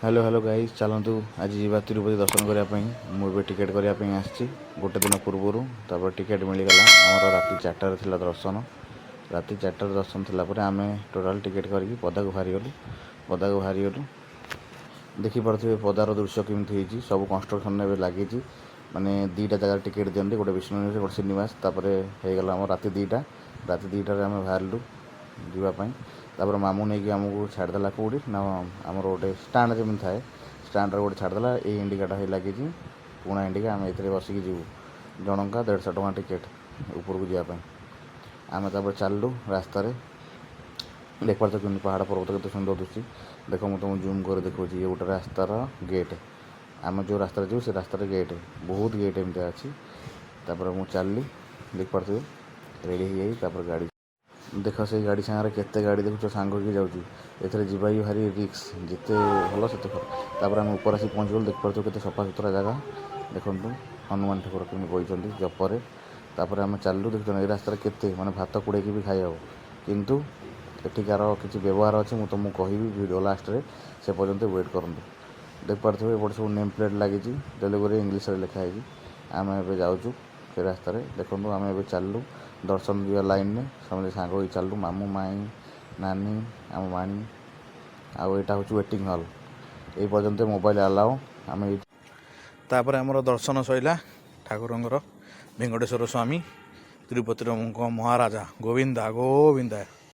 Hello hello guys चलतु आज जीवा तिरुपति दर्शन करने मुझे टिकेट करने आसी गोटे दिन पूर्वर तापर टिकेट मिलगला आमर राति 4टार थिला दर्शन राति 4टार दर्शन थी आम टोटाल टिकेट करके पदा को बाहरी गलु देखिपे पदार दृश्य केमती सब कंस्ट्रक्शन लगी माने दीटा जगह टिकेट दिखते गोटे विष्णु गोटे श्रीनिवास तापर होगला आम राति 2टार आम बाहरलु जीवाई तापर मामू नहीं कि आमको छाड़देला कौटी ना आमर गोटे स्टाण्ड जमी थाए स्टाण्ड गोटे छाड़देला ये इंडिकाटा लगी पुणा इंडिका आम ए बसिक जीव जनका 150 टଙ୍କା टिकेट ऊपर को जावाई आम तापर चलू रास्त देख पार्थ कि पहाड़ पर्वत के सुंदर दिखी देख मुझे तुम जूम कर देखा ये गोटे रास्तार गेट आम जो रास्ता जीव से रास्तार गेट बहुत गेट एमती अच्छी तापर मुझे चलली देख पार्थ रेडी हो गाड़ी देख से गाड़ी सागर केते गाड़ी देखुच सांग की जाऊँगी जीवाई भारी रिक्स जिते भल से तापर आम ऊपर आसी पहुँच गलु देख पार्थ के सफा सुतरा जगह देखु हनुमान ठाकुर कमी बही जपर तापर आम चलू देख ये रास्तार केते माने भात कुड़े भी खाई हे किंतु एठिकार किसी व्यवहार अच्छे मुझे तुमको कहि वीडियो लास्ट रे से पर्यंत वेट करूँ देख पार्थ एपटे सब नेम प्लेट लगी तेलुगु इंग्लीश लिखाई आम ए जाऊँ से रास्त देखो आम ए चलू दर्शन दिया लाइन में समझे सांग हो चलू मामू माई नानी आम माणी आईटा हूँ वेटिंग हॉल ये पर्यंत मोबाइल अलाउ आम तापर आमर दर्शन सैला ठाकुर वेंकटेश्वर स्वामी तिरुपति महाराजा गोविंदा गोविंदा।